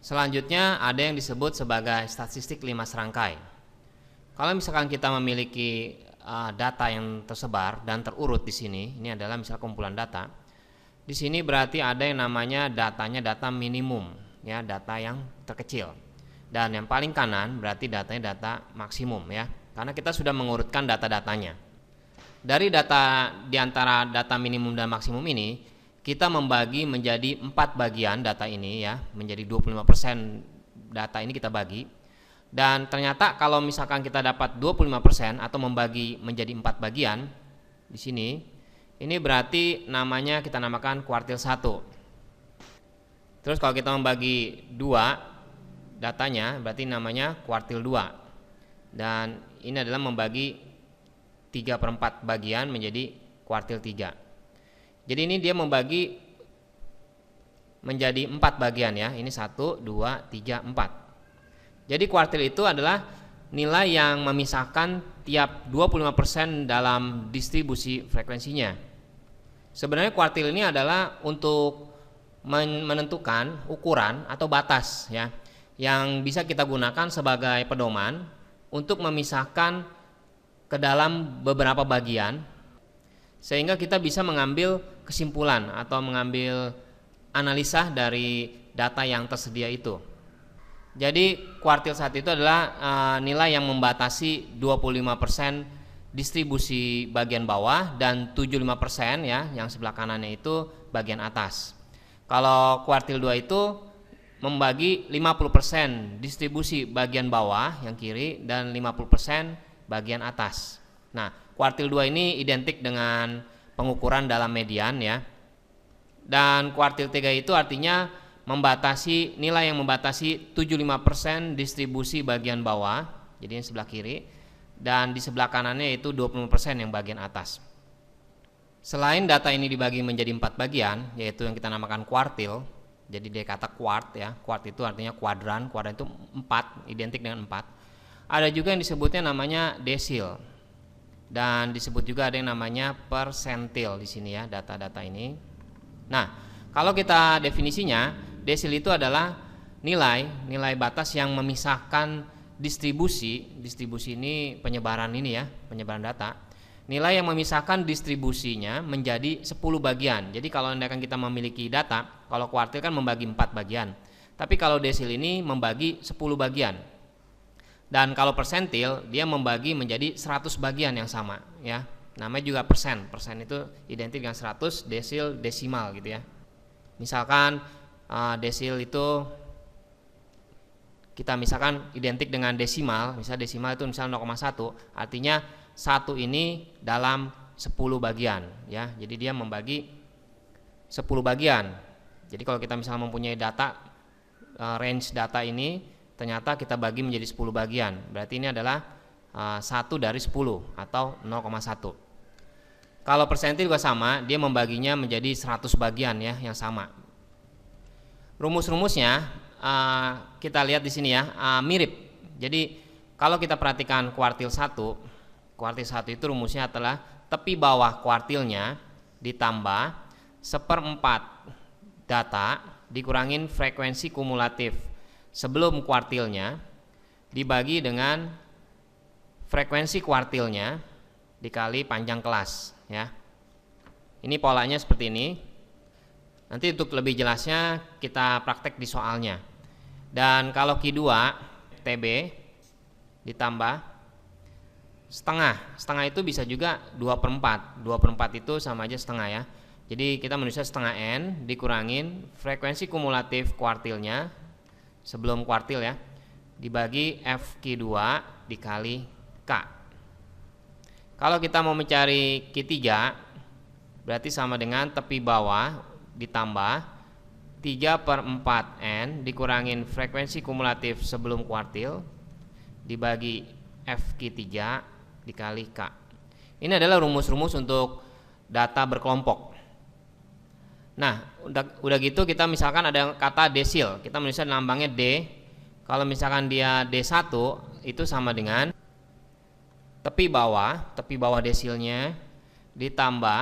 Selanjutnya ada yang disebut sebagai statistik 5 serangkai. Kalau misalkan kita memiliki data yang tersebar dan terurut di sini, ini adalah misalnya kumpulan data. Di sini berarti ada yang namanya data minimum, ya, data yang terkecil. Dan yang paling kanan berarti datanya data maksimum, ya. Karena kita sudah mengurutkan data-datanya. Dari data di antara data minimum dan maksimum ini, kita membagi menjadi 4 bagian data ini, ya, menjadi 25% data ini kita bagi. Dan ternyata kalau misalkan kita dapat 25% atau membagi menjadi 4 bagian di sini, ini berarti namanya kita namakan kuartil 1. Terus kalau kita membagi 2 datanya berarti namanya kuartil 2. Dan ini adalah membagi 3/4 bagian menjadi kuartil 3. Jadi ini dia membagi menjadi 4 bagian, ya. Ini 1, 2, 3, 4. Jadi kuartil itu adalah nilai yang memisahkan tiap 25% dalam distribusi frekuensinya. Sebenarnya kuartil ini adalah untuk menentukan ukuran atau batas, ya, yang bisa kita gunakan sebagai pedoman untuk memisahkan ke dalam beberapa bagian, sehingga kita bisa mengambil kesimpulan atau mengambil analisa dari data yang tersedia itu. Jadi kuartil 1 itu adalah nilai yang membatasi 25% distribusi bagian bawah dan 75%, ya, yang sebelah kanannya itu bagian atas. Kalau kuartil 2 itu membagi 50% distribusi bagian bawah yang kiri dan 50% bagian atas. Nah, kuartil 2 ini identik dengan pengukuran dalam median, ya. Dan kuartil 3 itu artinya membatasi nilai yang membatasi 75% distribusi bagian bawah, jadi yang sebelah kiri, dan di sebelah kanannya itu 20% yang bagian atas. Selain data ini dibagi menjadi 4 bagian, yaitu yang kita namakan kuartil, jadi dia kata quart, ya. Quart itu artinya kuadran, kuadran itu 4, identik dengan 4. Ada juga yang disebutnya namanya desil. Dan disebut juga ada yang namanya persentil di sini, ya, data-data ini. Nah, kalau kita definisinya, desil itu adalah nilai batas yang memisahkan distribusi ini penyebaran ini, ya, penyebaran data. Nilai yang memisahkan distribusinya menjadi 10 bagian. Jadi kalau akan kita memiliki data, kalau kuartil kan membagi 4 bagian. Tapi kalau desil ini membagi 10 bagian. Dan kalau persentil dia membagi menjadi 100 bagian yang sama, ya. Namanya juga persen. Persen itu identik dengan 100, desil desimal gitu, ya. Misalkan desil itu kita misalkan identik dengan desimal, misalnya desimal itu misalnya 0,1, artinya 1 ini dalam 10 bagian, ya. Jadi dia membagi 10 bagian. Jadi kalau kita misalnya mempunyai data, range data ini ternyata kita bagi menjadi 10 bagian, berarti ini adalah 1 dari 10 atau 0,1. Kalau persentil juga sama, dia membaginya menjadi 100 bagian, ya, yang sama. Rumus-rumusnya kita lihat di sini, ya, mirip. Jadi kalau kita perhatikan kuartil 1 itu rumusnya adalah tepi bawah kuartilnya ditambah 1/4 data dikurangin frekuensi kumulatif sebelum kuartilnya dibagi dengan frekuensi kuartilnya dikali panjang kelas, ya. Ini polanya seperti ini. Nanti untuk lebih jelasnya kita praktek di soalnya. Dan kalau Q2 TB ditambah setengah itu bisa juga 2/4. 2/4 itu sama aja setengah, ya. Jadi kita menulisnya setengah N dikurangin frekuensi kumulatif kuartilnya sebelum kuartil, ya, dibagi FQ2 dikali K. Kalau kita mau mencari Q3 berarti sama dengan tepi bawah ditambah 3/4 N dikurangin frekuensi kumulatif sebelum kuartil dibagi FQ3 dikali K. Ini adalah rumus-rumus untuk data berkelompok. Nah, udah gitu kita misalkan ada kata desil, kita menulisnya lambangnya D. Kalau misalkan dia D1 itu sama dengan tepi bawah desilnya ditambah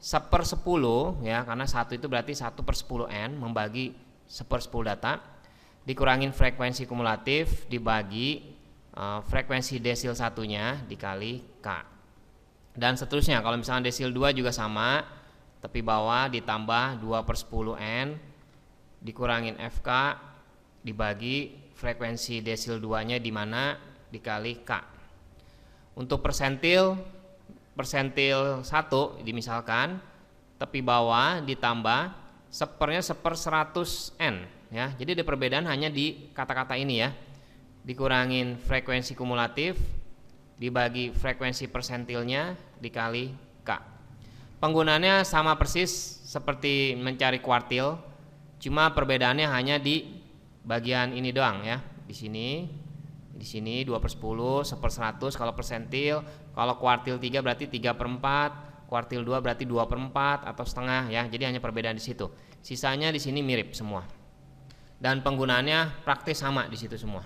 1/10, ya, karena 1 itu berarti 1/10 N membagi 1/10 data dikurangin frekuensi kumulatif dibagi frekuensi desil satunya dikali K. Dan seterusnya, kalau misalnya desil 2 juga sama, tepi bawah ditambah 2/10N dikurangin FK dibagi frekuensi desil 2-nya di mana dikali K. Untuk persentil 1 misalkan tepi bawah ditambah sepernya 1/100N ya. Jadi ada perbedaan hanya di kata-kata ini ya. Dikurangin frekuensi kumulatif dibagi frekuensi persentilnya dikali K. Penggunaannya sama persis seperti mencari kuartil, cuma perbedaannya hanya di bagian ini doang ya. Di sini 2/10, 1/100 kalau persentil, kalau kuartil 3 berarti 3/4, kuartil 2 berarti 2/4 atau setengah ya. Jadi hanya perbedaan di situ. Sisanya di sini mirip semua. Dan penggunaannya praktis sama di situ semua.